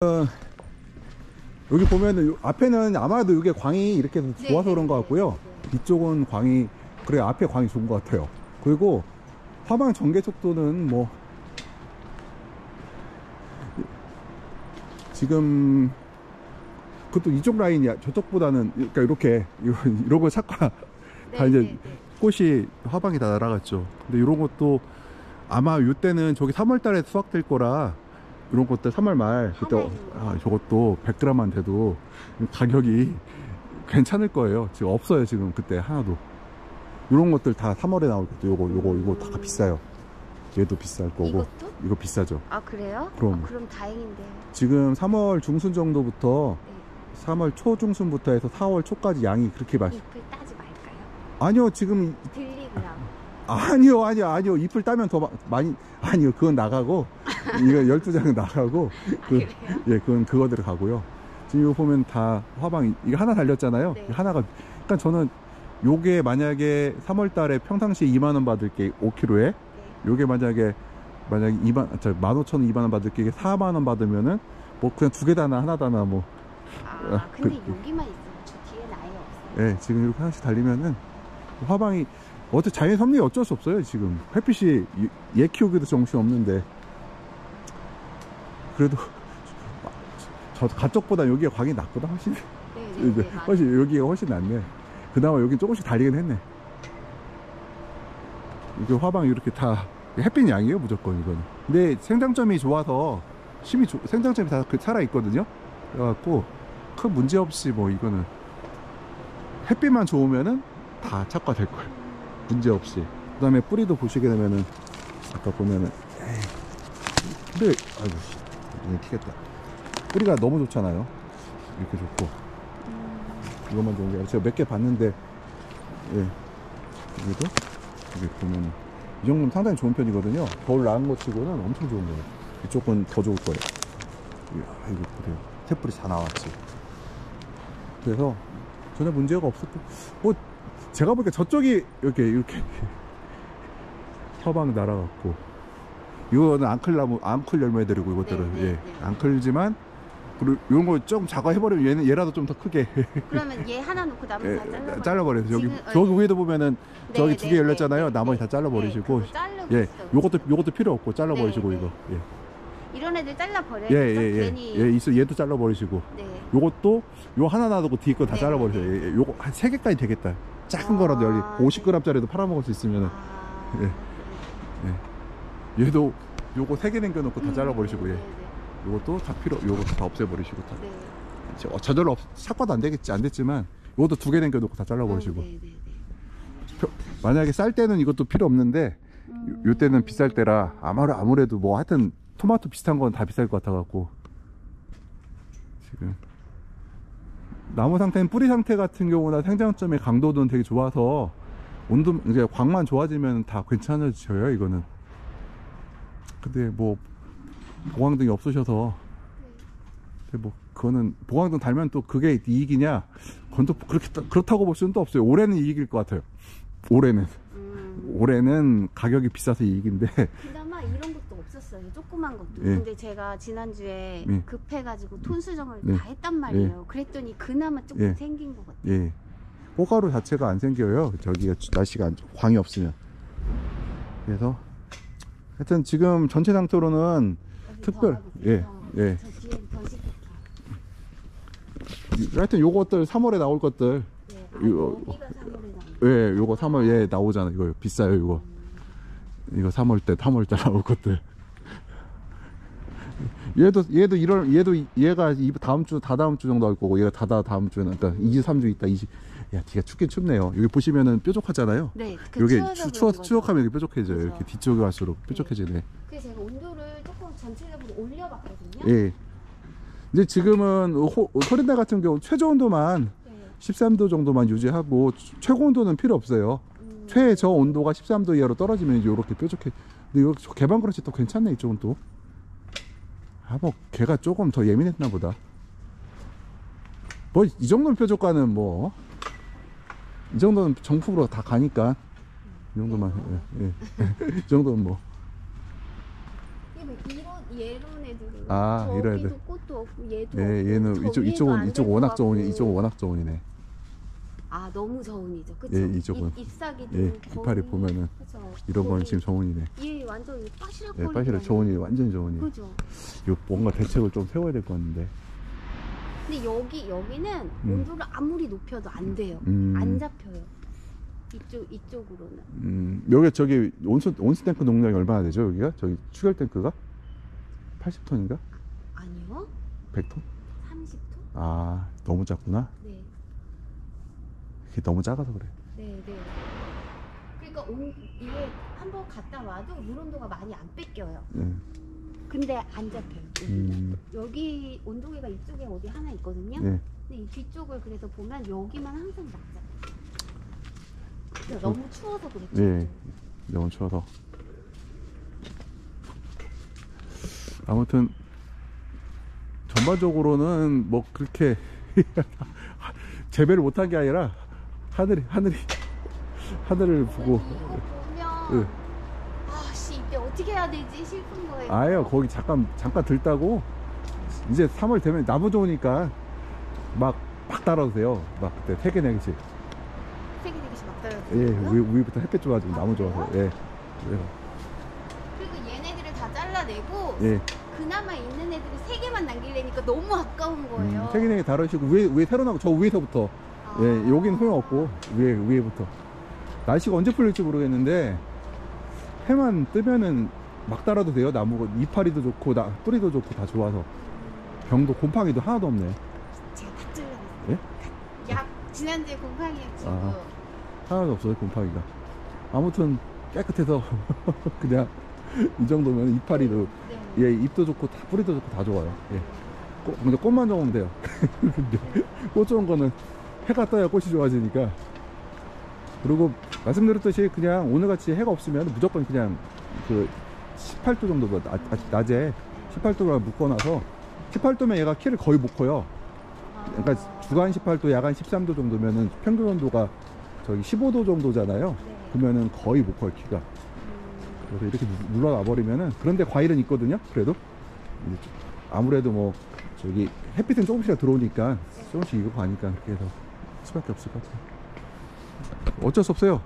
여기 보면은 앞에는 아마도 이게 광이 이렇게 좋아서 그런 것 같고요. 이쪽은 광이 그래 앞에 광이 좋은 것 같아요. 그리고 화방 전개 속도는 뭐 지금 그것도 이쪽 라인이야. 저쪽보다는 그러니까 이렇게 이런 거 착화 다 이제 꽃이 화방이 다 날아갔죠. 근데 이런 것도 아마 이때는 저기 3월달에 수확될 거라 이런 것들 3월 말 그때 저것도 100g만 돼도 가격이 괜찮을 거예요. 지금 없어요. 지금 그때 하나도. 이런 것들 다 3월에 나올 것도 요거 다 비싸요. 얘도 비쌀 거고. 이것도? 이거 비싸죠. 아 그래요? 그럼. 그럼 다행인데요. 지금 3월 중순 정도부터 3월 초 중순부터 해서 4월 초까지 양이 그렇게 잎을 따지 말까요? 아니요 지금 들리고요. 아니요 잎을 따면 더 많이 아니요 그건 나가고 이거 12장은 나가고 예 그건 그거대로 가고요. 지금 이거 보면 다 화방 이거 하나 달렸잖아요. 하나가 그러니까 저는 요게 만약에 3월 달에 평상시에 2만원 받을게 5kg에 요게 만약에 15,000원 2만원 받을게 이게 4만원 받으면은 뭐 그냥 두 개 다나 하나 다나 뭐 근데 여기만 있어요. 저 뒤에는 아예 없어요. 예 지금 이렇게 하나씩 달리면은 화방이 어떻게 자연 섭리가 어쩔 수 없어요. 지금 햇빛이 얘 키우기도 정신 없는데 그래도 저 가쪽보다 여기가 광이 낫거든 훨씬. 훨씬 여기가 훨씬 낫네. 그나마 여기 조금씩 달리긴 했네. 이게 화방이 이렇게 다 햇빛 양이에요 무조건 이거는. 근데 생장점이 좋아서 생장점이 다 살아 있거든요. 그래갖고 큰 문제 없이 뭐 이거는 햇빛만 좋으면은 다 착과될 거예요. 문제 없이. 그 다음에 뿌리도 보시게 되면은 아까 보면은 뿌리 아이고 눈이 튀겠다. 뿌리가 너무 좋잖아요. 이렇게 좋고 이것만 좋은 게 아니라 제가 몇 개 봤는데 여기도 여기 보면 이 정도면 상당히 좋은 편이거든요. 겨울 나은 것 치고는 엄청 좋은 거예요. 이쪽은 더 좋을 거예요. 이거 그래요. 태뿌리 다 나왔지. 그래서 전혀 문제가 없었고 뭐 제가 보니까 저쪽이 이렇게 서방 날아갔고 이거는 앙클 열매들이고 이것들은 안 클지만 그리고 이런 거 좀 작아해버리면 얘라도 좀 더 크게 그러면 얘 하나 놓고 나머지 다 잘라버려요. 저기 위에도 보면은 저기 두 개 열렸잖아요. 나머지 다 잘라버리시고 요것도 필요 없고 잘라버리시고 이거 이런 애들 잘라버려요. 얘도 잘라버리시고 요것도 요 하나 놔두고 뒤에 거 다 잘라버리세요. 요거 한 3개까지 되겠다. 작은 거라도 여기 50g짜리도 팔아먹을 수 있으면은 얘도 요거 3개 남겨놓고 다 잘라버리시고 요것도 다 요것도 다 없애버리시고 다 저절로 삭과도 안 됐지만 요것도 2개 남겨놓고 다 잘라버리시고 만약에 쌀 때는 이것도 필요 없는데 요 때는 비쌀 때라 아무래도 뭐 하여튼 토마토 비슷한 건 다 비쌀 것 같아 갖고 지금 나무 상태는 뿌리 상태 같은 경우나 생장점의 강도는 되게 좋아서 온도 이제 광만 좋아지면 다 괜찮아져요 이거는. 근데 뭐 보강등이 없으셔서 뭐 그거는 보강등 달면 또 그게 이익이냐 그건 또 그렇다고 볼 수는 또 없어요. 올해는 이익일 것 같아요. 올해는 가격이 비싸서 이익인데 그나마 이런 것도 없었어요. 조그만 것도. 근데 제가 지난주에 급해가지고 톤 수정을 다 했단 말이에요. 그랬더니 그나마 조금 생긴 것 같아요. 꽃가루 자체가 안 생겨요. 저기가 날씨가 광이 없으면. 그래서 하여튼 지금 전체 상태로는 특별 하여튼 요것들 3월에 나올 것들 요거 3월 나오잖아. 이거 비싸요. 이거 3월 때 나올 것들. 얘가 다음 주 정도 할 거고 얘가 다음 주는 그러니까 2주 3주 있다. 야, 뒤가 춥긴 춥네요. 여기 보시면은 뾰족하잖아요. 여기 추억하면 이렇게 뾰족해져요. 이렇게 뒤쪽에 갈수록 뾰족해지네. 그래서 제가 온도를 조금 전체적으로 올려봤거든요. 이제 지금은 토린다 같은 경우 최저 온도만 13도 정도만 유지하고 최고 온도는 필요 없어요. 최저 온도가 13도 이하로 떨어지면 이제 이렇게 뾰족해. 근데 이거 개방 그렇지 또 괜찮네. 이쪽은 또 뭐 걔가 조금 더 예민했나 보다. 뭐 이 정도는 뾰족가는 뭐 이 정도는 정품으로 다 가니까 이 정도만 이 정도는 뭐 이런 얘런 애들은 이런 애들. 저기도 꽃도 없고 얘도 예, 없고 얘는 이쪽 워낙 저온이, 이쪽은 워낙 저온이네. 너무 저온이죠. 그쵸? 예, 이쪽은. 잎사귀도 이파리 보면은 그쵸? 이런 건 지금 저온이네. 얘 완전 빠시락 예, 빠시락 저온이 완전 저온이. 그죠? 이거 뭔가 대책을 좀 세워야 될 것 같은데. 근데 여기는 온도를 아무리 높여도 안 돼요. 안 잡혀요. 이쪽으로는. 여기 저기 온수 탱크 농량이 얼마나 되죠? 여기가 저기 추결 탱크가 80톤인가? 아니요. 100톤? 30톤? 너무 작구나. 네. 이게 너무 작아서 그래. 네. 그러니까 이게 한번 갔다 와도 물 온도가 많이 안 뺏겨요. 근데 안 잡혀요. 여기 온도계가 이쪽에 어디 하나 있거든요. 근데 이 뒤쪽을 그래서 보면 여기만 항상 낮아요. 너무 추워서 그렇죠. 네, 너무 추워서. 아무튼 전반적으로는 뭐 그렇게 재배를 못한 게 아니라 하늘을 보고. 이거 보면 이때 어떻게 해야 되지 싶은 거예요. 아예요. 거기 잠깐 들다고 이제 3월 되면 나무 좋으니까 막 따라오세요. 막 그때 3개 4개씩. 3개 4개씩 막 따라오세요. 예, 위부터 햇빛 좋아지고 나무 좋아서. 예. 그래서. 그리고 얘네들을 다 잘라내고. 예. 그나마 있는 애들이 3개만 남기려니까 너무 아까운 거예요. 3개 4개 다루시고 위에 새로 나고 저 위에서부터. 예, 여기는 소용없고 위에부터. 날씨가 언제 풀릴지 모르겠는데 해만 뜨면은 막 따라도 돼요. 나무가 이파리도 좋고 뿌리도 좋고 다 좋아서. 병도 곰팡이도 하나도 없네. 제가 다 잘라냈어요. 예? 지난주에 곰팡이였지. 하나도 없어요, 곰팡이가. 아무튼 깨끗해서 그냥 이 정도면 이파리도 예, 잎도 좋고 뿌리도 좋고 다 좋아요. 예. 근데 꽃만 좋으면 돼요. 근데 꽃 좋은 거는 해가 떠야 꽃이 좋아지니까. 그리고 말씀드렸듯이 그냥 오늘같이 해가 없으면 무조건 그냥 그 18도 정도 낮에 18도로 묶어놔서 18도면 얘가 키를 거의 못 커요. 그러니까 주간 18도 야간 13도 정도면은 평균 온도가 저기 15도 정도잖아요. 그러면은 거의 못 커요, 키가. 그래서 이렇게 눌러놔 버리면은. 그런데 과일은 있거든요. 그래도 아무래도 뭐 저기 햇빛은 조금씩 들어오니까 조금씩 익어 가니까 그렇게 해서 수밖에 없을 것 같아요. 어쩔 수 없어요.